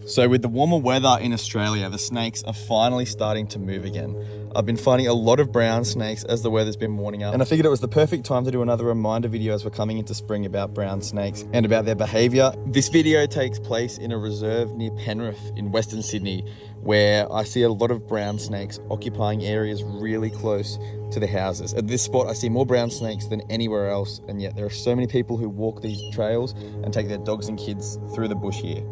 So with the warmer weather in Australia, the snakes are finally starting to move again. I've been finding a lot of brown snakes as the weather's been warming up, and I figured it was the perfect time to do another reminder video as we're coming into spring about brown snakes and about their behaviour. This video takes place in a reserve near Penrith in Western Sydney, where I see a lot of brown snakes occupying areas really close to the houses. At this spot, I see more brown snakes than anywhere else, and yet there are so many people who walk these trails and take their dogs and kids through the bush here.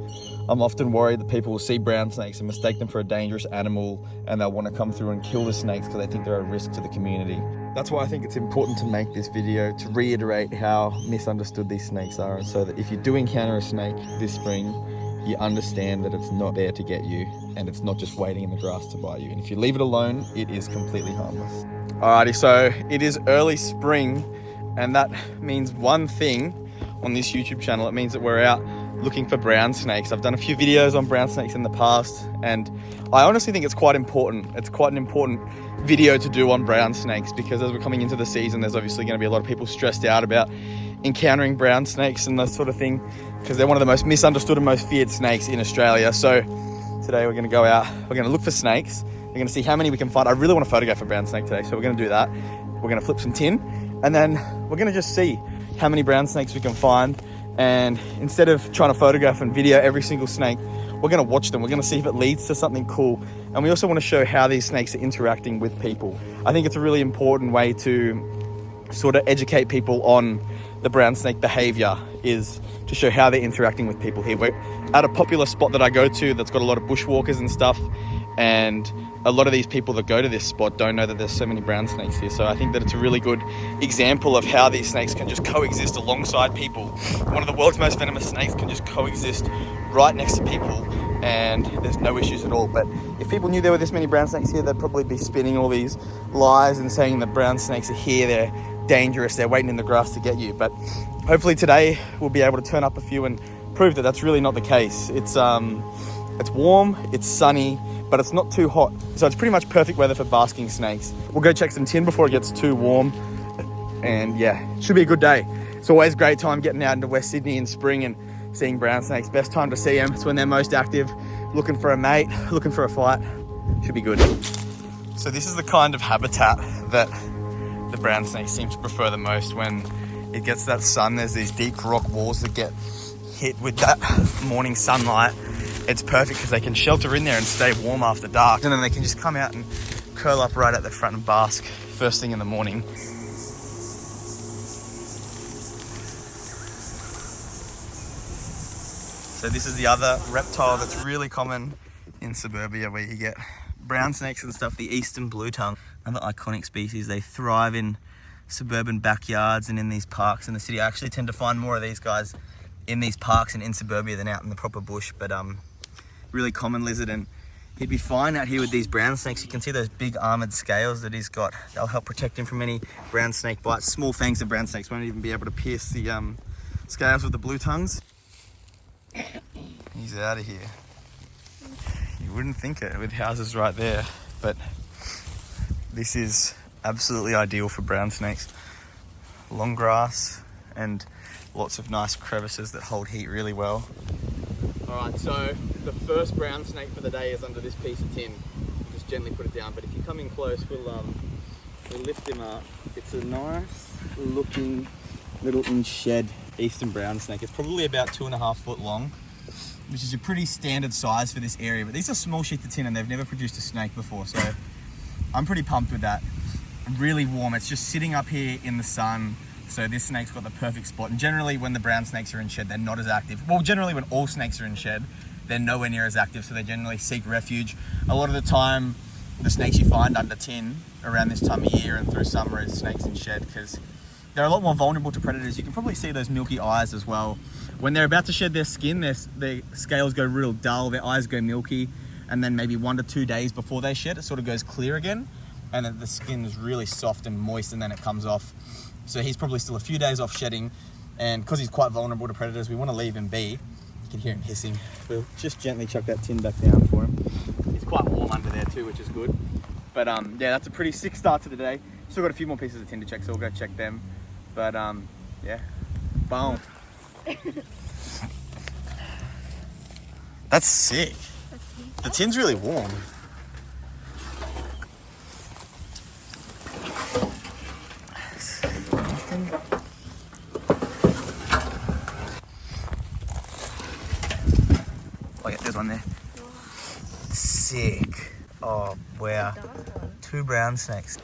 I'm often worried that people will see brown snakes and mistake them for a dangerous animal, and they'll want to come through and kill the snakes because they think they're a risk to the community. That's why I think it's important to make this video, to reiterate how misunderstood these snakes are, and so that if you do encounter a snake this spring, you understand that it's not there to get you, and it's not just waiting in the grass to bite you. And if you leave it alone, it is completely harmless. Alrighty, so it is early spring, and that means one thing on this YouTube channel. It means that we're out looking for brown snakes. I've done a few videos on brown snakes in the past, and I honestly think it's quite important. It's quite an important video to do on brown snakes, because as we're coming into the season, there's obviously going to be a lot of people stressed out about encountering brown snakes and that sort of thing, because they're one of the most misunderstood and most feared snakes in Australia. So today we're going to go out, we're going to look for snakes, we're going to see how many we can find. I really want to photograph a brown snake today, so we're going to do that. We're going to flip some tin, and then we're going to just see how many brown snakes we can find. And instead of trying to photograph and video every single snake, we're going to watch them. We're going to see if it leads to something cool. And we also want to show how these snakes are interacting with people. I think it's a really important way to sort of educate people on the brown snake behavior, is to show how they're interacting with people here. We're at a popular spot that I go to that's got a lot of bushwalkers and stuff, and a lot of these people that go to this spot don't know that there's so many brown snakes here. So I think that it's a really good example of how these snakes can just coexist alongside people. One of the world's most venomous snakes can just coexist right next to people, and there's no issues at all. But if people knew there were this many brown snakes here, they'd probably be spinning all these lies and saying that brown snakes are here, they're dangerous, they're waiting in the grass to get you. But hopefully today we'll be able to turn up a few and prove that that's really not the case. It's warm, it's sunny, but it's not too hot. So it's pretty much perfect weather for basking snakes. We'll go check some tin before it gets too warm. And yeah, it should be a good day. It's always a great time getting out into West Sydney in spring and seeing brown snakes. Best time to see them. It's when they're most active, looking for a mate, looking for a fight. Should be good. So this is the kind of habitat that the brown snakes seem to prefer the most. When it gets that sun, there's these deep rock walls that get hit with that morning sunlight. It's perfect because they can shelter in there and stay warm after dark, and then they can just come out and curl up right at the front and bask first thing in the morning. So this is the other reptile that's really common in suburbia, where you get brown snakes and stuff, the eastern blue tongue, another iconic species. They thrive in suburban backyards and in these parks in the city. I actually tend to find more of these guys in these parks and in suburbia than out in the proper bush, but really common lizard, and he'd be fine out here with these brown snakes. You can see those big armored scales that he's got. They'll help protect him from any brown snake bites. Small fangs of brown snakes won't even be able to pierce the scales with the blue tongues. He's out of here. You wouldn't think it with houses right there, but this is absolutely ideal for brown snakes. Long grass and lots of nice crevices that hold heat really well. Alright, so the first brown snake for the day is under this piece of tin. Just gently put it down, but if you come in close, we'll lift him up. It's a nice looking little in-shed eastern brown snake. It's probably about 2.5 foot long, which is a pretty standard size for this area, but these are small sheets of tin and they've never produced a snake before, so I'm pretty pumped with that. Really warm. It's just sitting up here in the sun. So this snake's got the perfect spot. And generally when the brown snakes are in shed, they're not as active. Well, generally when all snakes are in shed, they're nowhere near as active. So they generally seek refuge. A lot of the time, the snakes you find under tin around this time of year and through summer is snakes in shed, because they're a lot more vulnerable to predators. You can probably see those milky eyes as well. When they're about to shed their skin, their scales go real dull, their eyes go milky. And then maybe 1 to 2 days before they shed, it sort of goes clear again. And then the skin is really soft and moist, and then it comes off. So he's probably still a few days off shedding, and because he's quite vulnerable to predators, we want to leave him be. You can hear him hissing. We'll just gently chuck that tin back down for him. It's quite warm under there too, which is good. But yeah, that's a pretty sick start to the day. Still got a few more pieces of tin to check, so we'll go check them. But yeah, boom. That's sick. The tin's really warm. Oh yeah, there's one there. Sick. Oh wow. 2 brown snakes.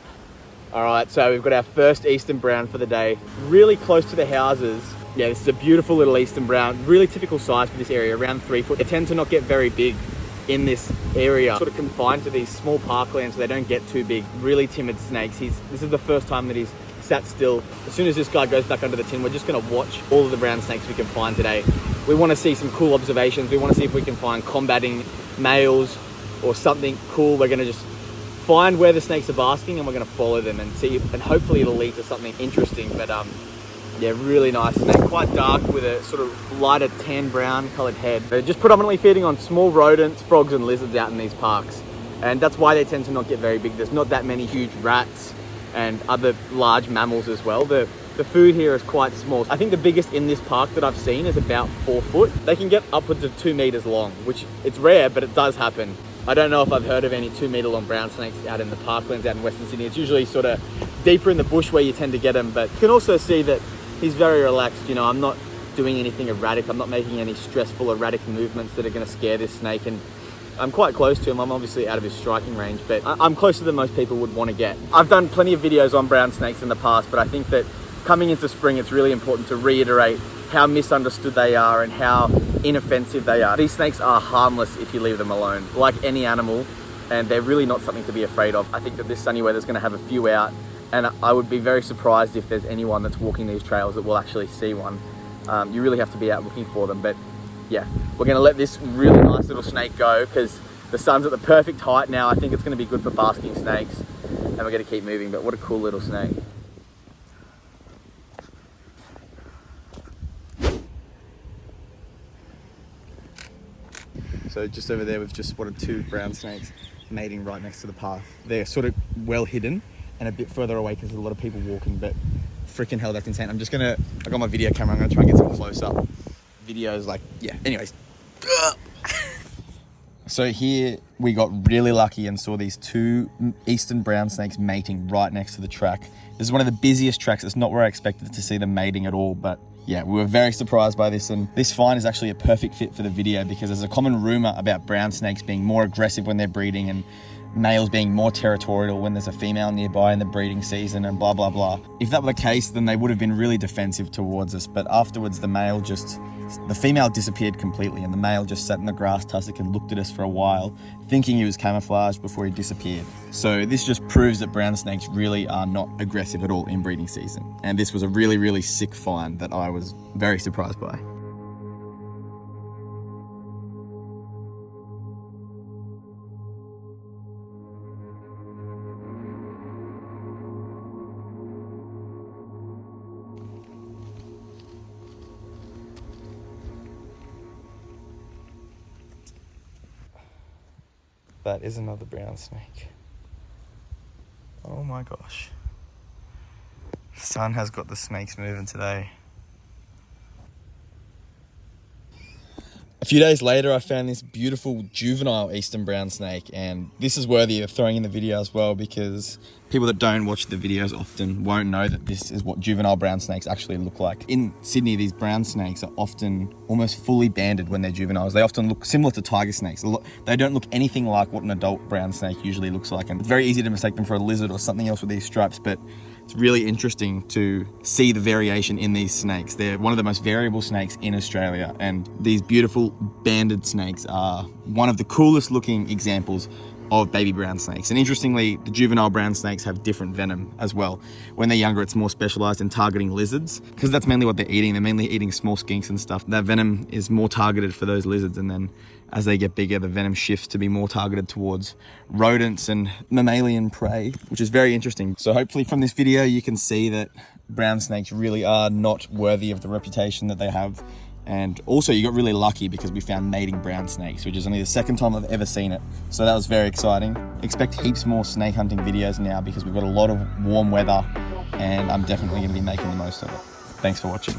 All right, so we've got our first eastern brown for the day. Really close to the houses. Yeah, this is a beautiful little eastern brown. Really typical size for this area, around 3 foot. They tend to not get very big in this area. Sort of confined to these small parklands so they don't get too big. Really timid snakes. This is the first time that he's sat still. As soon as this guy goes back under the tin, we're just gonna watch all of the brown snakes we can find today. We wanna see some cool observations. We wanna see if we can find combating males or something cool. We're gonna just find where the snakes are basking and we're gonna follow them and see, and hopefully it'll lead to something interesting. But yeah, really nice snake, quite dark with a sort of lighter tan brown coloured head. They're just predominantly feeding on small rodents, frogs and lizards out in these parks. And that's why they tend to not get very big. There's not that many huge rats and other large mammals as well. The food here is quite small. I think the biggest in this park that I've seen is about 4 foot. They can get upwards of 2 meters long, which it's rare, but it does happen. I don't know if I've heard of any 2 meter long brown snakes out in the parklands out in Western Sydney. It's usually sort of deeper in the bush where you tend to get them, but you can also see that he's very relaxed. You know, I'm not doing anything erratic. I'm not making any stressful, erratic movements that are going to scare this snake. And I'm quite close to him. I'm obviously out of his striking range, but I'm closer than most people would want to get. I've done plenty of videos on brown snakes in the past, but I think that coming into spring, it's really important to reiterate how misunderstood they are and how inoffensive they are. These snakes are harmless if you leave them alone, like any animal, and they're really not something to be afraid of. I think that this sunny weather is going to have a few out, and I would be very surprised if there's anyone that's walking these trails that will actually see one. You really have to be out looking for them. But yeah, we're going to let this really nice little snake go because the sun's at the perfect height now. I think it's going to be good for basking snakes, and we're going to keep moving. But what a cool little snake. So just over there, we've just spotted 2 brown snakes mating right next to the path. They're sort of well hidden and a bit further away because there's a lot of people walking, but freaking hell, that's insane. I got my video camera, I'm gonna try and get some close-up videos, like, yeah, anyways. So here we got really lucky and saw these 2 eastern brown snakes mating right next to the track. This is one of the busiest tracks. It's not where I expected to see them mating at all, but yeah, we were very surprised by this, and this find is actually a perfect fit for the video because there's a common rumor about brown snakes being more aggressive when they're breeding and males being more territorial when there's a female nearby in the breeding season and blah, blah, blah. If that were the case, then they would have been really defensive towards us, but afterwards the female disappeared completely and the male just sat in the grass tussock and looked at us for a while, thinking he was camouflaged before he disappeared. So this just proves that brown snakes really are not aggressive at all in breeding season. And this was a really, really sick find that I was very surprised by. That is another brown snake. Oh my gosh. The sun has got the snakes moving today. A few days later, I found this beautiful juvenile eastern brown snake, and this is worthy of throwing in the video as well because people that don't watch the videos often won't know that this is what juvenile brown snakes actually look like. In Sydney, these brown snakes are often almost fully banded when they're juveniles. They often look similar to tiger snakes. They don't look anything like what an adult brown snake usually looks like, and it's very easy to mistake them for a lizard or something else with these stripes, but it's really interesting to see the variation in these snakes. They're one of the most variable snakes in Australia, and these beautiful banded snakes are one of the coolest looking examples of baby brown snakes. And interestingly, the juvenile brown snakes have different venom as well. When they're younger, it's more specialized in targeting lizards because that's mainly what they're eating. They're mainly eating small skinks and stuff. That venom is more targeted for those lizards, and then as they get bigger, the venom shifts to be more targeted towards rodents and mammalian prey, which is very interesting. So hopefully from this video, you can see that brown snakes really are not worthy of the reputation that they have. And also you got really lucky because we found mating brown snakes, which is only the second time I've ever seen it. So that was very exciting. Expect heaps more snake hunting videos now because we've got a lot of warm weather and I'm definitely going to be making the most of it. Thanks for watching.